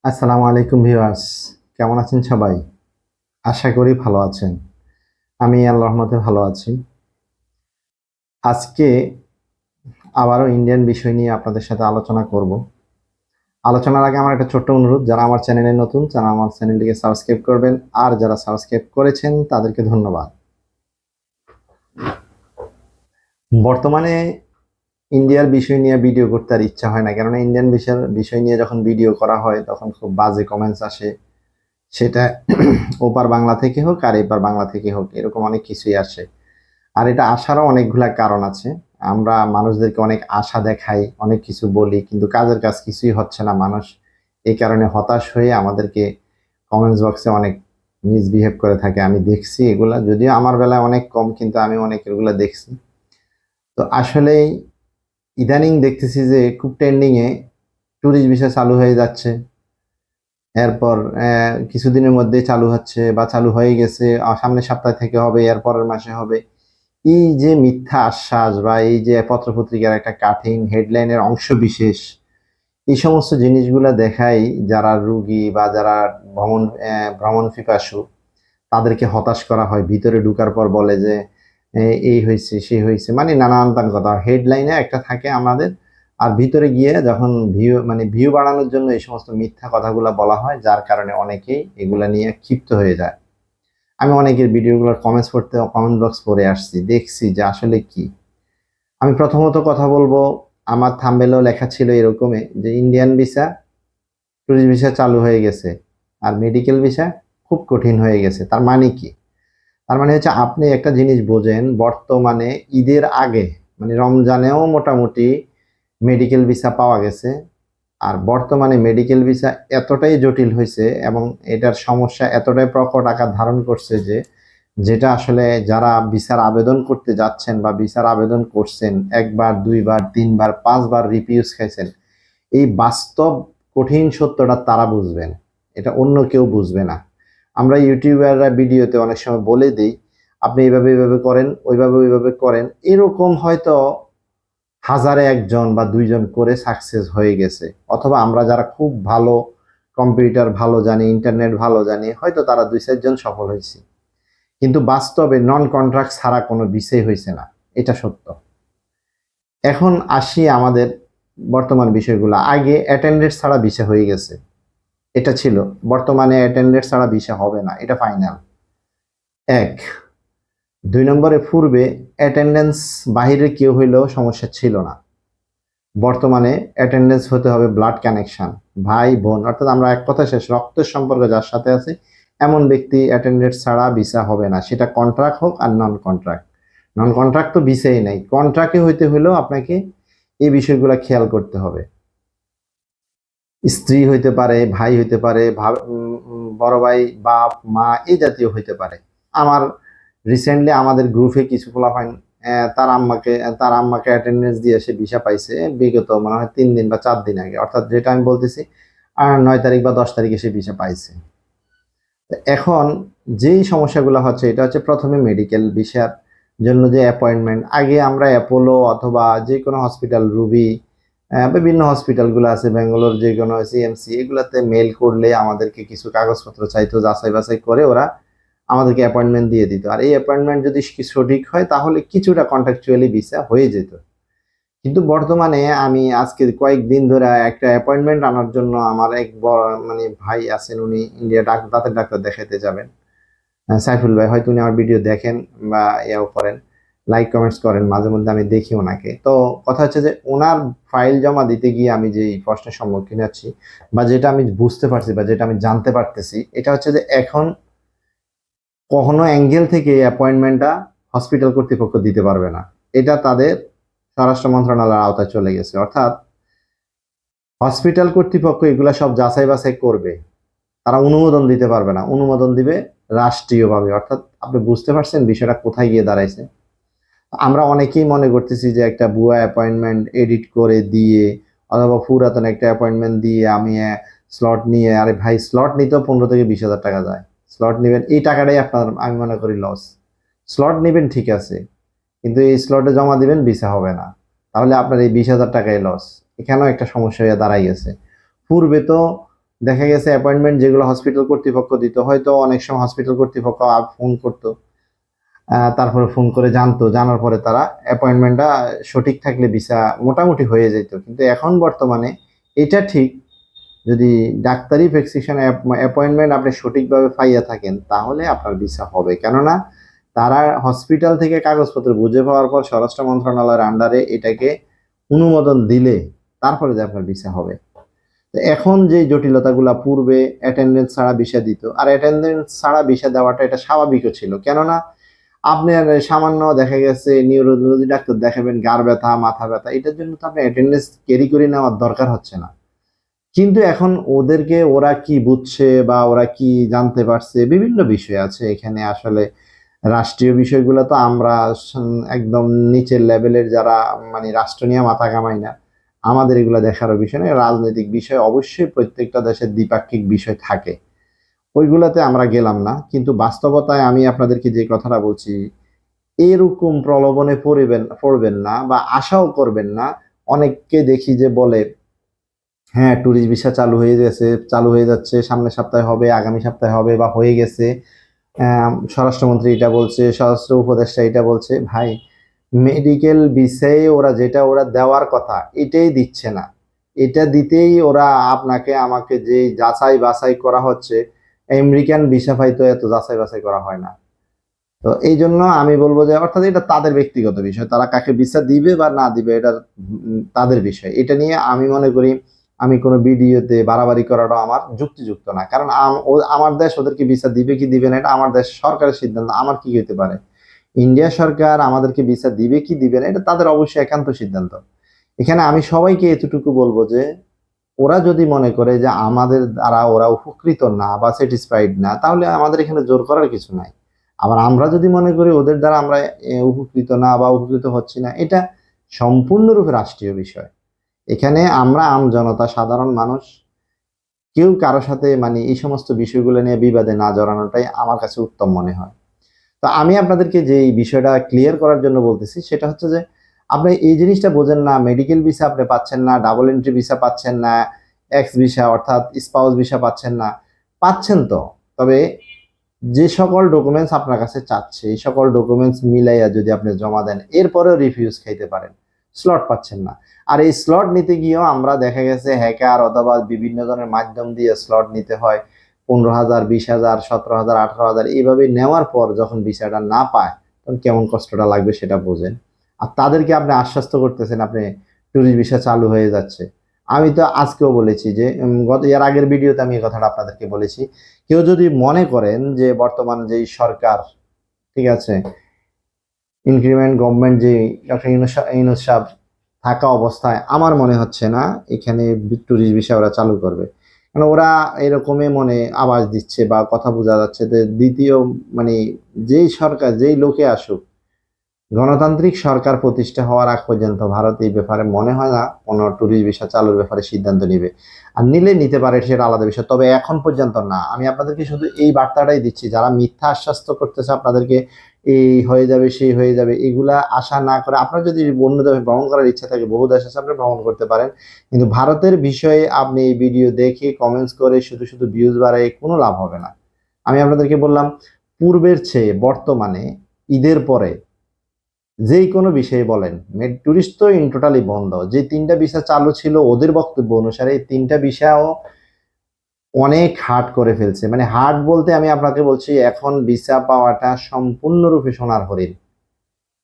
আসসালামু আলাইকুম ভিউয়ার্স, কেমন আছেন সবাই? আশা করি ভালো আছেন। আমি আল্লাহর রহমতে ভালো আছি। আজকে আবারও ইন্ডিয়ান বিষয় নিয়ে আপনাদের সাথে আলোচনা করব। আলোচনার আগে আমার একটা ছোট্ট অনুরোধ, যারা আমার চ্যানেলে নতুন তারা আমার চ্যানেলটিকে সাবস্ক্রাইব করবেন, আর যারা সাবস্ক্রাইব করেছেন তাদেরকে ধন্যবাদ। বর্তমানে ইন্ডিয়ার বিষয় নিয়ে ভিডিও করতে আর ইচ্ছা হয় না, কেননা ইন্ডিয়ান বিষয় নিয়ে যখন ভিডিও করা হয় তখন খুব বাজে কমেন্টস আসে। সেটা ওপার বাংলা থেকে হোক আর এপার বাংলা থেকে হোক, এরকম অনেক কিছুই আসে। আর এটা আসারও অনেকগুলা কারণ আছে। আমরা মানুষদেরকে অনেক আশা দেখাই, অনেক কিছু বলি, কিন্তু কাজের কাজ কিছুই হচ্ছে না। মানুষ এই কারণে হতাশ হয়ে আমাদেরকে কমেন্টস বক্সে অনেক মিসবিহেভ করে থাকে। আমি দেখছি এগুলা, যদিও আমার বেলায় অনেক কম, কিন্তু আমি অনেক এগুলা দেখছি। তো আসলেই ইদানিং দেখতেছি যে খুব ট্রেন্ডিংয়ে ট্যুরিস্ট ভিসা চালু হয়ে যাচ্ছে। এরপর কিছুদিনের মধ্যেই চালু হচ্ছে বা চালু হয়ে গেছে, সামনের সপ্তাহ থেকে হবে, এর পরের মাসে হবে। এই যে মিথ্যা আশ্বাস বা এই যে পত্রপত্রিকার একটা কাটিং হেডলাইনের অংশ বিশেষ, এই সমস্ত জিনিসগুলা দেখাই যারা রুগী বা যারা ভ্রমণ পিপাসু তাদেরকে হতাশ করা হয়। ভিতরে ঢুকার পর বলে যে এই হয়েছে সেই হয়েছে, মানে নানান কথা হেডলাইনে একটা থাকে আমাদের, আর ভিতরে গিয়ে যখন ভিউ বাড়ানোর জন্য এই সমস্ত মিথ্যা কথাগুলো বলা হয়, যার কারণে অনেকেই এগুলা নিয়ে ক্ষিপ্ত হয়ে যায়। আমি অনেকের ভিডিওগুলোর কমেন্ট বক্স পড়ে আসছি, দেখছি যে আসলে কি। আমি প্রথমত কথা বলবো, আমার থাম্বনেলেও লেখা ছিল এরকমই যে ইন্ডিয়ান ভিসা, ট্যুরিস্ট ভিসা চালু হয়ে গেছে, আর মেডিকেল ভিসা খুব কঠিন হয়ে গেছে। তার মানে কি? তার মানে হচ্ছে আপনি একটা জিনিস বোঝেন, বর্তমানে ঈদের আগে মানে রমজানেও মোটামুটি মেডিকেল ভিসা পাওয়া গেছে। আর বর্তমানে মেডিকেল ভিসা এতটাই জটিল হয়েছে এবং এটার সমস্যা এতটাই প্রকট আকার ধারণ করছে যে যেটা আসলে যারা ভিসার আবেদন করতে যাচ্ছেন বা ভিসার আবেদন করছেন, একবার দুইবার তিনবার পাঁচবার রিফিউজ খাইছেন, এই বাস্তব কঠিন সত্যটা তারা বুঝবেন, এটা অন্য কেউ বুঝবে না। আমরা ইউটিউবাররা ভিডিওতে অনেক সময় বলে দিই আপনি এইভাবে এইভাবে করেন, ওইভাবে ওইভাবে করেন, এরকম হয়তো হাজারে একজন বা দুইজন করে সাকসেস হয়ে গেছে। অথবা আমরা যারা খুব ভালো কম্পিউটার ভালো জানি, ইন্টারনেট ভালো জানি, হয়তো তারা দুই চারজন সফল হয়েছে। কিন্তু বাস্তবে নন কন্ট্রাক্ট ছাড়া কোনো বিষয় হয়েছে না, এটা সত্য। এখন আসি আমাদের বর্তমান বিষয়গুলো। আগে অ্যাটেন্ডেন্স ছাড়া ভিসা হয়ে গেছে, এটা ছিল। বর্তমানে অ্যাটেন্ডেন্স ছাড়া ভিসা হবে না, এটা ফাইনাল। এক। দুই নম্বরে, পূর্বে অ্যাটেন্ডেন্স বাহিরে কেউ হইলেও সমস্যা ছিল না। বর্তমানে অ্যাটেন্ডেন্স হতে হবে ব্লাড কানেকশন, ভাই বোন, অর্থাৎ আমরা এক কথা শেষ, রক্তের সম্পর্ক যার সাথে আছে এমন ব্যক্তি অ্যাটেন্ডেন্স ছাড়া ভিসা হবে না, সেটা কন্ট্রাক্ট হোক আর নন কন্ট্রাক্ট। নন কন্ট্রাক্ট তো ভিসাই নাই, কন্ট্রাক্টে হইতে হলেও আপনাকে এই বিষয়গুলো খেয়াল করতে হবে। স্ত্রী হইতে পারে, ভাই হইতে পারে, বড় ভাই, বাপ মা, এই জাতীয় হইতে পারে। আমার রিসেন্টলি আমাদের গ্রুপে কিছু পোলাপাইন তার আম্মাকে অ্যাটেন্ডেন্স দিয়ে সে ভিসা পাইছে বিগত মনে হয় 3 দিন বা 4 দিন আগে, অর্থাৎ যেটা আমি বলতেছি 9 তারিখ বা 10 তারিখে সে ভিসা পাইছে। এখন যেই সমস্যাগুলো হচ্ছে, এটা হচ্ছে প্রথমে মেডিকেল ভিসার জন্য যে অ্যাপয়েন্টমেন্ট। আগে আমরা অ্যাপোলো অথবা যে কোনো হসপিটাল, রুবি, বিভিন্ন হসপিটালগুলো আছে ব্যাঙ্গালোর, যে কোনো সিএমসি, এগুলাতে মেল করলে আমাদেরকে কিছু কাগজপত্র চাইতো, যাচাই বাছাই করে ওরা আমাদেরকে অ্যাপয়েন্টমেন্ট দিয়ে দিত। আর এই অ্যাপয়েন্টমেন্ট যদি সঠিক হয় তাহলে কিছুটা কন্ট্রাকচুয়ালি ভিসা হয়ে যেত। কিন্তু বর্তমানে আমি আজকে কয়েকদিন ধরে একটা অ্যাপয়েন্টমেন্ট আনার জন্য আমার এক বড় মানে ভাই আছেন, উনি ইন্ডিয়া দাঁতের ডাক্তার দেখাতে যাবেন। সাইফুল ভাই, হয়তো উনি আমার ভিডিও দেখেন বা ইয়াও করেন, লাইক কমেন্টস করেন মাঝে মধ্যে, আমি দেখি ওনাকে। তো কথা হচ্ছে যে ওনার ফাইল জমা দিতে গিয়ে আমি যে প্রশ্নের সম্মুখীন হচ্ছি বা যেটা আমি বুঝতে পারছি বা যেটা আমি জানতে পারতেছি, এটা হচ্ছে যে এখন কখনো অ্যাঙ্গেল থেকে অ্যাপয়েন্টমেন্টটা হসপিটাল কর্তৃপক্ষ দিতে পারবে না। এটা তাদের স্বরাষ্ট্র মন্ত্রণালয়ের আওতায় চলে গেছে। অর্থাৎ হসপিটাল কর্তৃপক্ষ এগুলা সব যাচাই বাছাই করবে, তারা অনুমোদন দিতে পারবে না, অনুমোদন দিবে রাষ্ট্রীয়ভাবে। অর্থাৎ আপনি বুঝতে পারছেন বিষয়টা কোথায় গিয়ে দাঁড়াইছে। আমরা অনেকেই মনে করতেছি যে একটা ভুয়া অ্যাপয়েন্টমেন্ট এডিট করে দিয়ে অথবা পুরাতন একটা অ্যাপয়েন্টমেন্ট দিয়ে আমি স্লট নিয়ে, আরে ভাই স্লট নিতেও 15 থেকে 20 হাজার টাকা যায়। স্লট নেবেন, এই টাকাটাই আপনার আমি মনে করি লস। স্লট নেবেন ঠিক আছে, কিন্তু এই স্লটে জমা দিবেন ভিসা হবে না, তাহলে আপনার এই 20 হাজার টাকাই লস। এখানেও একটা সমস্যা হয়ে দাঁড়াই গেছে। পূর্বে তো দেখা গেছে অ্যাপয়েন্টমেন্ট যেগুলো হসপিটাল কর্তৃপক্ষ দিত, হয়তো অনেক সময় হসপিটাল কর্তৃপক্ষ ফোন করতো, তারপরে ফোন করে জানতো, জানার পরে তারা অ্যাপয়েন্টমেন্টটা সঠিক থাকলে ভিসা মোটামুটি হয়ে যেত। কিন্তু এখন বর্তমানে এটা ঠিক, যদি ডাক্তারি প্রেসক্রিপশন অ্যাপয়েন্টমেন্ট আপনি সঠিকভাবে পাইয়া থাকেন তাহলে আপনার ভিসা হবে। কেননা তারা হসপিটাল থেকে কাগজপত্র বুঝে পাওয়ার পর স্বরাষ্ট্র মন্ত্রণালয়ের আন্ডারে এটাকে অনুমোদন দিলে তারপরে যে আপনার ভিসা হবে। তো এখন যে জটিলতাগুলা, পূর্বে অ্যাটেন্ডেন্স ছাড়া ভিসা দিত, আর অ্যাটেন্ডেন্স ছাড়া ভিসা দেওয়াটা এটা স্বাভাবিকও ছিল। কেননা আপনার সামান্য দেখা গেছে নিউরোলজি ডাক্তার দেখাবেন, গার ব্যথা, মাথা ব্যথা, এটার জন্য তো আপনি অ্যাটেন্ডেন্স ক্যারি করে নেওয়ার দরকার হচ্ছে না। কিন্তু এখন ওদেরকে ওরা কি বুঝছে বা ওরা কি জানতে পারছে, বিভিন্ন বিষয় আছে এখানে। আসলে রাষ্ট্রীয় বিষয়গুলো তো আমরা একদম নিচের লেভেলের যারা মানে রাষ্ট্র নিয়ে মাথা কামাই না, আমাদের এগুলো দেখারও বিষয় নয়। রাজনৈতিক বিষয় অবশ্যই প্রত্যেকটা দেশের দ্বিপাক্ষিক বিষয় থাকে, ওইগুলাতে আমরা গেলাম না। কিন্তু বাস্তবতায় আমি আপনাদেরকে যে কথাটা বলছি, এরকম প্রলোভনে পড়বেন না বা আশাও করবেন না। অনেককে দেখি যে বলে, হ্যাঁ ট্যুরিস্ট ভিসা চালু হয়ে গেছে, চালু হয়ে যাচ্ছে, সামনের সপ্তাহে হবে, আগামী সপ্তাহে হবে বা হয়ে গেছে, স্বরাষ্ট্রমন্ত্রী এটা বলছে, স্বরাষ্ট্র উপদেষ্টা এটা বলছে। ভাই, মেডিকেল ভিসায় ওরা যেটা ওরা দেওয়ার কথা এটাই দিচ্ছে না। এটা দিতেই ওরা আপনাকে আমাকে যে যাচাই বাছাই করা হচ্ছে, আমেরিকান ভিসা পাইতো এত যাচাই বাছাই করা হয় না। তো এই জন্য আমি বলবো যে, অর্থাৎ এটা তাদের ব্যক্তিগত বিষয়, তারা কাকে ভিসা দিবে বা না দিবে এটা তাদের বিষয়। এটা নিয়ে আমি মনে করি আমি কোনো ভিডিওতে বাড়াবাড়ি করাটা আমার যুক্তিযুক্ত না। কারণ আমার দেশ ওদেরকে ভিসা দিবে কি দিবে না এটা আমার দেশ সরকারের সিদ্ধান্ত, আমার কি হতে পারে। ইন্ডিয়া সরকার আমাদেরকে ভিসা দিবে কি দিবে না এটা তাদের অবশ্যই একান্ত সিদ্ধান্ত। এখানে আমি সবাইকে এতটুকু বলবো যে, ওরা যদি মনে করে যে আমাদের দ্বারা ওরা উপকৃত না বা স্যাটিসফাইড না, তাহলে আমাদের এখানে জোর করার কিছু নাই। আবার আমরা যদি মনে করি ওদের দ্বারা আমরা উপকৃত না বা উপকৃত হচ্ছি না, এটা সম্পূর্ণরূপে রাষ্ট্রীয় বিষয়। এখানে আমরা জনতা, সাধারণ মানুষ, কেউ কারো সাথে মানে এই সমস্ত বিষয়গুলো নিয়ে বিবাদে না জড়ানোটাই আমার কাছে উত্তম মনে হয়। তো আমি আপনাদেরকে যে এই বিষয়টা ক্লিয়ার করার জন্য বলতেছি সেটা হচ্ছে যে, আপনি এই জিনিসটা বোঝেন না, মেডিকেল ভিসা আপনি পাচ্ছেন না, ডাবল এন্ট্রি ভিসা পাচ্ছেন না, এক্স ভিসা অর্থাৎ স্পাউস ভিসা পাচ্ছেন না। পাচ্ছেন তো, তবে যে সকল ডকুমেন্টস আপনার কাছে চাচ্ছে এই সকল ডকুমেন্টস মিলাইয়া যদি আপনি জমা দেন, এরপরেও রিফিউজ খাইতে পারেন, স্লট পাচ্ছেন না। আর এই স্লট নিতে গিয়েও আমরা দেখা গেছে হ্যাকার অথবা বিভিন্ন ধরনের মাধ্যম দিয়ে স্লট নিতে হয়। 15,000, 20,000, 17,000, 18,000 এইভাবে নেওয়ার পর যখন ভিসাটা না পায় তখন কেমন কষ্টটা লাগবে সেটা বোঝেন। আর তাদেরকে আপনি আশ্বস্ত করতেছেন আপনি ট্যুরিস্ট ভিসা চালু হয়ে যাচ্ছে। আমি তো আজকেও বলেছি যে, গত এর আগের ভিডিওতে আমি এই কথাটা আপনাদেরকে বলেছি, কেউ যদি মনে করেন যে বর্তমান যেই সরকার, ঠিক আছে, ইনক্রিমেন্ট গভর্নমেন্ট যে ডক্টর ইউনূস সাহেব থাকা অবস্থায় আমার মনে হচ্ছে না এখানে ট্যুরিস্ট ভিসা ওরা চালু করবে। কারণ ওরা এরকমই মনে আভাস দিচ্ছে বা কথা বোঝা যাচ্ছে যে দ্বিতীয় মানে যেই সরকার যেই লোকে আসুক, গণতান্ত্রিক সরকার প্রতিষ্ঠা হওয়ার আগ পর্যন্ত ভারত এই ব্যাপারে মনে হয় না কোনো ট্যুরিস্ট ভিসা চালুর ব্যাপারে সিদ্ধান্ত নেবে। আর নিলে নিতে পারে সেটা আলাদা বিষয়, তবে এখন পর্যন্ত না। আমি আপনাদেরকে শুধু এই বার্তাটাই দিচ্ছি, যারা মিথ্যা আশ্বাস করতেছে আপনাদেরকে এই হয়ে যাবে সেই হয়ে যাবে, এগুলা আশা না করে আপনার যদি অন্য দেশে ভ্রমণ করার ইচ্ছা থাকে, বহু দেশ আছে আপনি ভ্রমণ করতে পারেন। কিন্তু ভারতের বিষয়ে আপনি এই ভিডিও দেখে কমেন্টস করে শুধু শুধু ভিউজ বাড়ায় কোনো লাভ হবে না। আমি আপনাদেরকে বললাম, পূর্বের চেয়ে বর্তমানে ঈদের পরে যেই কোনো বিষয়ে বলেন, ট্যুরিস্ট তো ইন টোটালি বন্ধ। যে 3টা ভিসা চালু ছিল ওদের বক্তব্য অনুসারে, এই 3টা ভিসাও অনেক হার্ড করে ফেলছে। মানে হার্ড বলতে আমি আপনাকে বলছি, এখন ভিসা পাওয়াটা সম্পূর্ণরূপে সোনার হরিণ।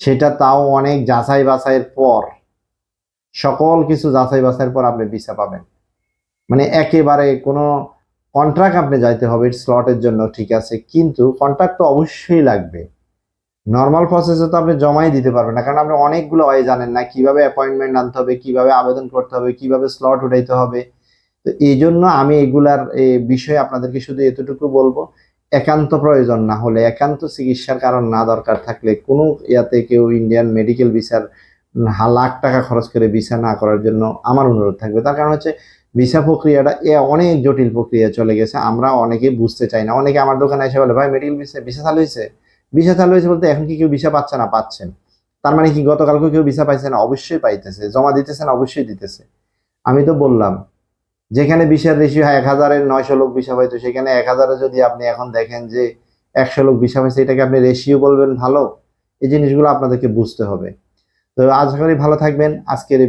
সেটা তাও অনেক যাচাই বাছাইয়ের পর, সকল কিছু যাচাই বাছাইয়ের পর আপনি ভিসা পাবেন। মানে একেবারে কোনো কন্ট্রাক্ট আপনি যাইতে হবে স্লটের জন্য, ঠিক আছে, কিন্তু কন্ট্রাক্ট তো অবশ্যই লাগবে। নর্মাল প্রসেসে তো আপনি জমাই দিতে পারবেন না, কারণ আপনি অনেকগুলো হয় জানেন না, কিভাবে অ্যাপয়েন্টমেন্ট আনতে হবে, কিভাবে আবেদন করতে হবে, কিভাবে স্লট উঠাইতে হবে। তো এই জন্য আমি এগুলার বিষয়ে আপনাদেরকে শুধু এতটুকু বলবো, একান্ত প্রয়োজন না হলে, একান্ত চিকিৎসার কারণ না দরকার থাকলে কোনো ইয়াতে কেউ ইন্ডিয়ান মেডিকেল ভিসার লাখ টাকা খরচ করে ভিসা না করার জন্য আমার অনুরোধ থাকবে। তার কারণ হচ্ছে ভিসা প্রক্রিয়াটা অনেক জটিল প্রক্রিয়া চলে গেছে, আমরা অনেকে বুঝতে চাই না। অনেকে আমার দোকানে এসে বলে, ভাই মেডিকেল ভিসা ভিসা চালু হয়েছে। ভিসা চালু হয়েছে বলতে এখন কি কেউ ভিসা পাচ্ছে না? পাচ্ছেন। তার মানে কি গতকালকে কেউ ভিসা পাইছে না? অবশ্যই পাইতেছে। জমা দিতেছে না? অবশ্যই দিতেছে। আমি তো বললাম যেখানে 20-এর রেশিও 1000-এর 900 লোক ভিসা পাইতো, সেখানে 1000-এ যদি আপনি এখন দেখেন যে 100 লোক ভিসা পাইছে, এটাকে আপনি রেশিও বলবেন ভালো? এই জিনিসগুলো আপনাদেরকে বুঝতে হবে। তো আশা করি ভালো থাকবেন। আজকের